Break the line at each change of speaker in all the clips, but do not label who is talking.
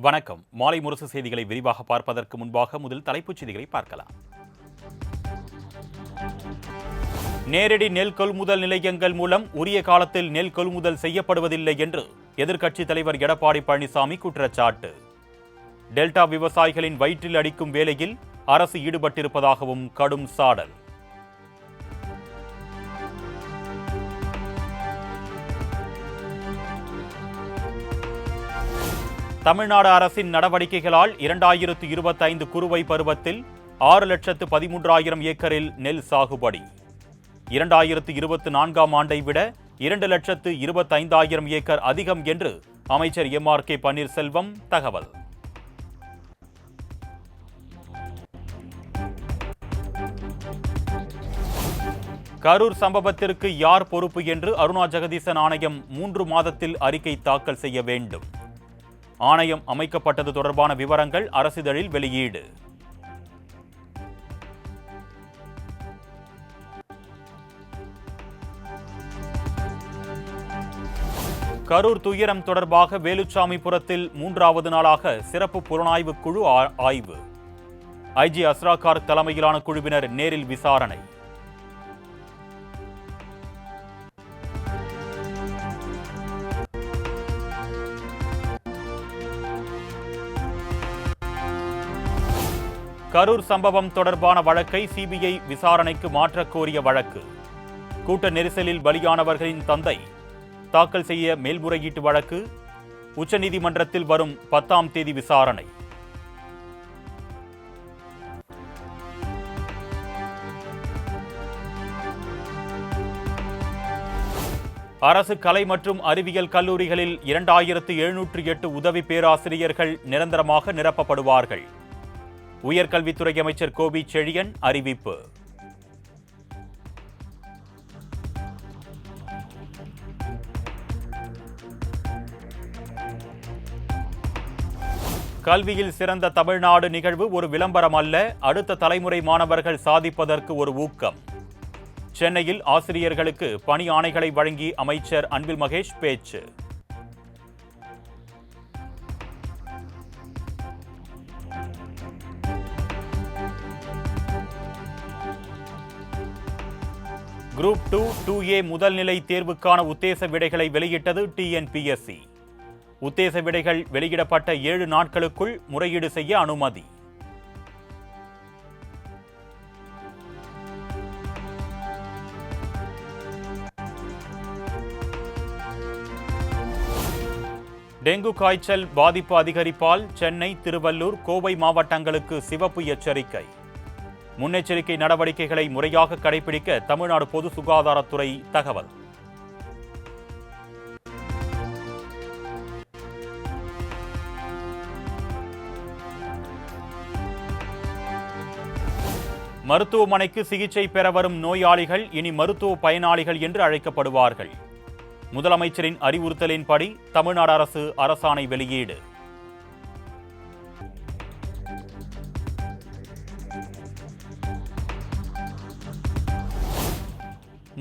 வணக்கம். மாலை முரசு செய்திகளை விரிவாக பார்ப்பதற்கு முன்பாக முதல் தலைப்புச் செய்திகளை பார்க்கலாம். நேரடி நெல் கொள்முதல் நிலையங்கள் மூலம் உரிய காலத்தில் நெல் கொள்முதல் செய்யப்படுவதில்லை என்று எதிர்க்கட்சித் தலைவர் எடப்பாடி பழனிசாமி குற்றச்சாட்டு. டெல்டா விவசாயிகளின் வயிற்றில் அடிக்கும் வேலையில் அரசு ஈடுபட்டிருப்பதாகவும் கடும் சாடல். தமிழ்நாடு அரசின் நடவடிக்கைகளால் 2025 குறுவை பருவத்தில் 6,13,000 ஏக்கரில் நெல் சாகுபடி. 2024ஆம் ஆண்டை விட 2,25,000 ஏக்கர் அதிகம் என்று அமைச்சர் MRK பன்னீர்செல்வம் தகவல். கரூர் சம்பவத்திற்கு யார் பொறுப்பு என்று அருணா ஜெகதீசன் ஆணையம் 3 மாதத்தில் அறிக்கை தாக்கல் செய்ய வேண்டும். ஆணையம் அமைக்கப்பட்டது தொடர்பான விவரங்கள் அரசிதழில் வெளியீடு. கரூர் துயரம் தொடர்பாக வேலுச்சாமிபுரத்தில் 3வது நாளாக சிறப்பு புலனாய்வு குழு ஆய்வு. IG அஸ்ரா கார்க் தலைமையிலான குழுவினர் நேரில் விசாரணை. கரூர் சம்பவம் தொடர்பான வழக்கை CBI விசாரணைக்கு மாற்றக் கோரிய வழக்கு. கூட்ட நெரிசலில் பலியானவர்களின் தந்தை தாக்கல் செய்ய மேல்முறையீட்டு வழக்கு உச்சநீதிமன்றத்தில் வரும் 10ஆம் தேதி விசாரணை. அரசு கலை மற்றும் அறிவியல் கல்லூரிகளில் 2708 உதவி பேராசிரியர்கள் நிரந்தரமாக நிரப்பப்படுவார்கள். உயர்கல்வித்துறை அமைச்சர் கோபி செழியன் அறிவிப்பு. கல்வியில் சிறந்த தமிழ்நாடு நிகழ்வு ஒரு விளம்பரம் அல்ல, அடுத்த தலைமுறை மாணவர்கள் சாதிப்பதற்கு ஒரு ஊக்கம். சென்னையில் ஆசிரியர்களுக்கு பணி ஆணைகளை வழங்கி அமைச்சர் அன்பில் மகேஷ் பேச்சு. குரூப் 2, 2A முதல்நிலை தேர்வுக்கான உத்தேச விடைகளை வெளியிட்டது TNPSC. உத்தேச விடைகள் வெளியிடப்பட்ட 7 நாட்களுக்குள் முறையீடு செய்ய அனுமதி. டெங்கு காய்ச்சல் பாதிப்பு அதிகரிப்பால் சென்னை, திருவள்ளூர், கோவை மாவட்டங்களுக்கு சிவப்பு எச்சரிக்கை. முன்னெச்சரிக்கை நடவடிக்கைகளை முறையாக கடைபிடிக்க தமிழ்நாடு பொது சுகாதாரத்துறை தகவல். மருத்துவமனைக்கு சிகிச்சை பெற வரும் நோயாளிகள் இனி மருத்துவ பயனாளிகள் என்று அழைக்கப்படுவார்கள். முதலமைச்சரின் அறிவுறுத்தலின்படி தமிழ்நாடு அரசு அரசாணை வெளியீடு.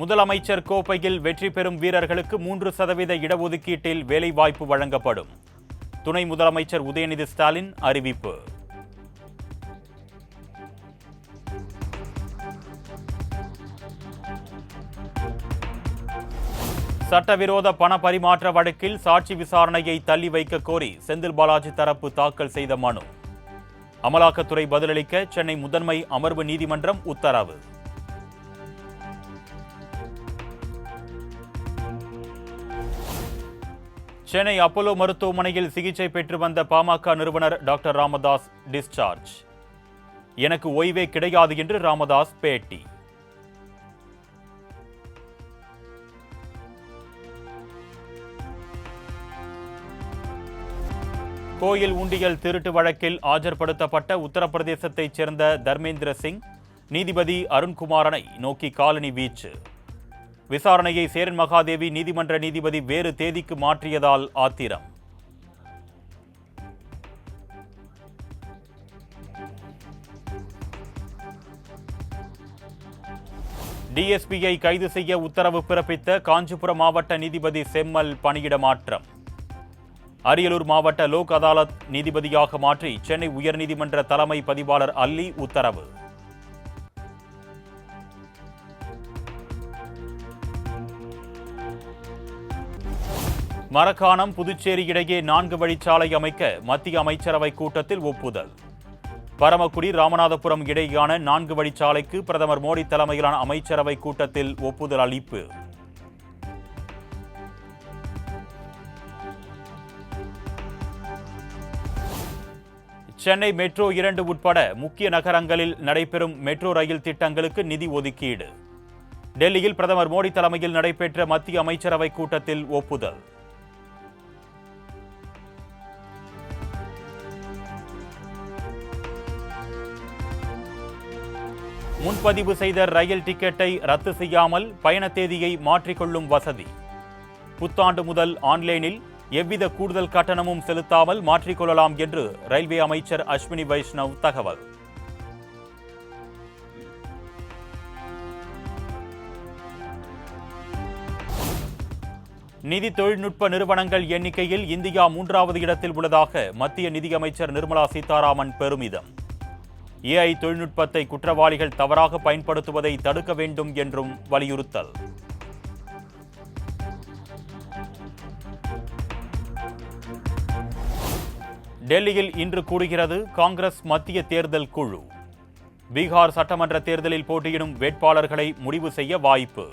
முதலமைச்சர் கோப்பையில் வெற்றி பெறும் வீரர்களுக்கு 3% இடஒதுக்கீட்டில் வேலைவாய்ப்பு வழங்கப்படும். துணை முதலமைச்சர் உதயநிதி ஸ்டாலின் அறிவிப்பு. சட்டவிரோத பண பரிமாற்ற வழக்கில் சாட்சி விசாரணையை தள்ளி வைக்க கோரி செந்தில் பாலாஜி தரப்பு தாக்கல் செய்த மனு. அமலாக்கத்துறை பதிலளிக்க சென்னை முதன்மை அமர்வு நீதிமன்றம் உத்தரவு. சென்னை அப்போலோ மருத்துவமனையில் சிகிச்சை பெற்று வந்த பாமக நிறுவனர் டாக்டர் ராமதாஸ் டிஸ்சார்ஜ். எனக்கு ஓய்வே கிடையாது என்று ராமதாஸ் பேட்டி. கோயில் உண்டியல் திருட்டு வழக்கில் ஆஜர்படுத்தப்பட்ட உத்தரப்பிரதேசத்தைச் சேர்ந்த தர்மேந்திர சிங் நீதிபதி அருண்குமாரனை நோக்கி காலனி வீச்சு. விசாரணையை சேரன் மகாதேவி நீதிமன்ற நீதிபதி வேறு தேதிக்கு மாற்றியதால் ஆத்திரம். டிஎஸ்பியை கைது செய்ய உத்தரவு பிறப்பித்த காஞ்சிபுரம் மாவட்ட நீதிபதி செம்மல் பணியிட மாற்றம். அரியலூர் மாவட்ட லோக் அதாலத் நீதிபதியாக மாற்றி சென்னை உயர்நீதிமன்ற தலைமை பதிவாளர் அல்லி உத்தரவு. மரக்காணம் புதுச்சேரி இடையே 4 வழிச்சாலை அமைக்க மத்திய அமைச்சரவை கூட்டத்தில் ஒப்புதல். பரமக்குடி ராமநாதபுரம் இடையேயான 4 வழிச்சாலைக்கு பிரதமர் மோடி தலைமையிலான அமைச்சரவை கூட்டத்தில் ஒப்புதல் அளிப்பு. சென்னை மெட்ரோ 2 உட்பட முக்கிய நகரங்களில் நடைபெறும் மெட்ரோ ரயில் திட்டங்களுக்கு நிதி ஒதுக்கீடு. டெல்லியில் பிரதமர் மோடி தலைமையில் நடைபெற்ற மத்திய அமைச்சரவை கூட்டத்தில் ஒப்புதல். முன்பதிவு செய்த ரயில் டிக்கெட்டை ரத்து செய்யாமல் பயண தேதியை மாற்றிக்கொள்ளும் வசதி. புத்தாண்டு முதல் ஆன்லைனில் எவ்வித கூடுதல் கட்டணமும் செலுத்தாமல் மாற்றிக்கொள்ளலாம் என்று ரயில்வே அமைச்சர் அஸ்வினி வைஷ்ணவ் தகவல். நிதி தொழில்நுட்ப நிறுவனங்கள் எண்ணிக்கையில் இந்தியா 3வது இடத்தில் உள்ளதாக மத்திய நிதியமைச்சர் நிர்மலா சீதாராமன் பெருமிதம். ஏஐ தொழில்நுட்பத்தை குற்றவாளிகள் தவறாக பயன்படுத்துவதை தடுக்க வேண்டும் என்றும் வலியுறுத்தல். டெல்லியில் இன்று கூடுகிறது காங்கிரஸ் மத்திய தேர்தல் குழு. பீகார் சட்டமன்ற தேர்தலில் போட்டியிடும் வேட்பாளர்களை முடிவு செய்ய வாய்ப்பு.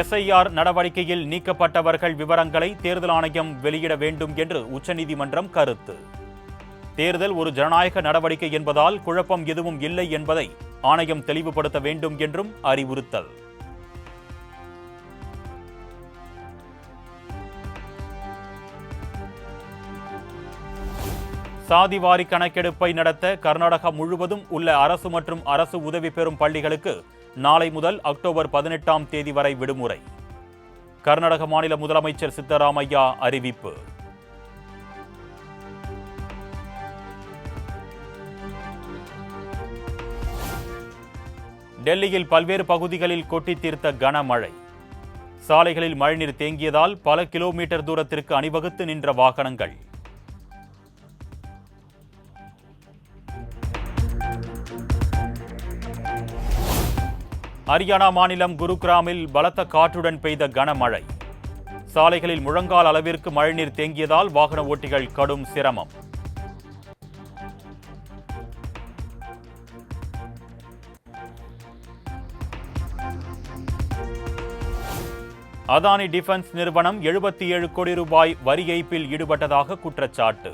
எஸ்ஐஆர் நடவடிக்கையில் நீக்கப்பட்டவர்கள் விவரங்களை தேர்தல் ஆணையம் வெளியிட வேண்டும் என்று உச்சநீதிமன்றம் கருத்து. தேர்தல் ஒரு ஜனநாயக நடவடிக்கை என்பதால் குழப்பம் எதுவும் இல்லை என்பதை ஆணையம் தெளிவுபடுத்த வேண்டும் என்றும் அறிவுறுத்தல். சாதிவாரி கணக்கெடுப்பை நடத்த கர்நாடகா முழுவதும் உள்ள அரசு மற்றும் அரசு உதவி பெறும் பள்ளிகளுக்கு நாளை முதல் அக்டோபர் 18ஆம் தேதி வரை விடுமுறை. கர்நாடக மாநில முதலமைச்சர் சித்தராமையா அறிவிப்பு. டெல்லியில் பல்வேறு பகுதிகளில் கொட்டி தீர்த்த கனமழை. சாலைகளில் மழைநீர் தேங்கியதால் பல கிலோமீட்டர் தூரத்திற்கு அணிவகுத்து நின்ற வாகனங்கள். ஹரியானா மாநிலம் குருகிராமில் பலத்த காற்றுடன் பெய்த கனமழை. சாலைகளில் முழங்கால் அளவிற்கு மழைநீர் தேங்கியதால் வாகன ஓட்டிகள் கடும் சிரமம். அதானி டிஃபென்ஸ் நிறுவனம் 77 கோடி ரூபாய் வரி ஏய்ப்பில் ஈடுபட்டதாக குற்றச்சாட்டு.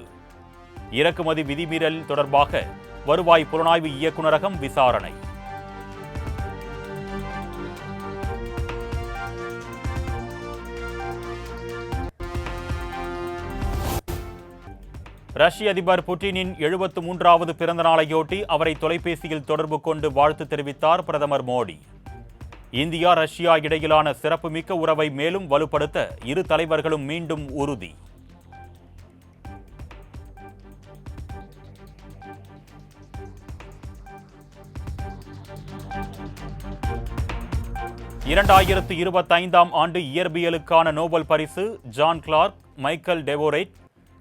இறக்குமதி விதிமீறல் தொடர்பாக வருவாய் புலனாய்வு இயக்குநரகம் விசாரணை. ரஷ்ய அதிபர் புட்டினின் 73வது பிறந்த நாளையொட்டி அவரை தொலைபேசியில் தொடர்பு கொண்டு வாழ்த்து தெரிவித்தார் பிரதமர் மோடி. இந்தியா ரஷ்யா இடையிலான சிறப்புமிக்க உறவை மேலும் வலுப்படுத்த இரு தலைவர்களும் மீண்டும் உறுதி. இரண்டாயிரத்து 25ஆம் ஆண்டு இயற்பியலுக்கான நோபல் பரிசு John Clarke, Michel Devoret,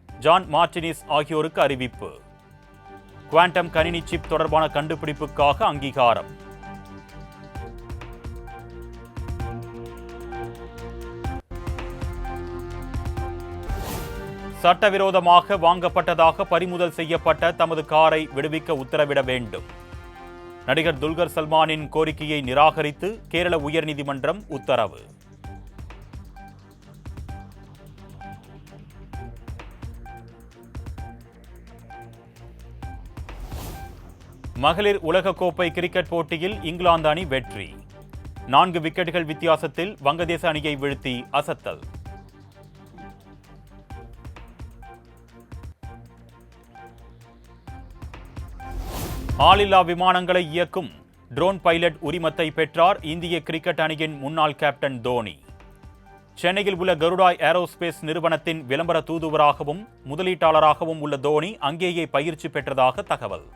John Martinis ஆகியோருக்கு அறிவிப்பு. குவாண்டம் கணினி சிப் தொடர்பான கண்டுபிடிப்புக்காக அங்கீகாரம். சட்டவிரோதமாக வாங்கப்பட்டதாக பறிமுதல் செய்யப்பட்ட தமது காரை விடுவிக்க உத்தரவிட வேண்டும். நடிகர் துல்கர் சல்மானின் கோரிக்கையை நிராகரித்து கேரள உயர்நீதிமன்றம் உத்தரவு. மகளிர் உலகக்கோப்பை கிரிக்கெட் போட்டியில் இங்கிலாந்து அணி வெற்றி. 4 விக்கெட்டுகள் வித்தியாசத்தில் வங்கதேச அணியை வீழ்த்தி அசத்தல். ஆளில்லா விமானங்களை இயக்கும் ட்ரோன் பைலட் உரிமத்தை பெற்றார் இந்திய கிரிக்கெட் அணியின் முன்னாள் கேப்டன் தோனி. சென்னையில் உள்ள கருடா ஏரோஸ்பேஸ் நிறுவனத்தின் விளம்பர தூதுவராகவும் முதலீட்டாளராகவும் உள்ள தோனி அங்கேயே பயிற்சி பெற்றதாக தகவல்.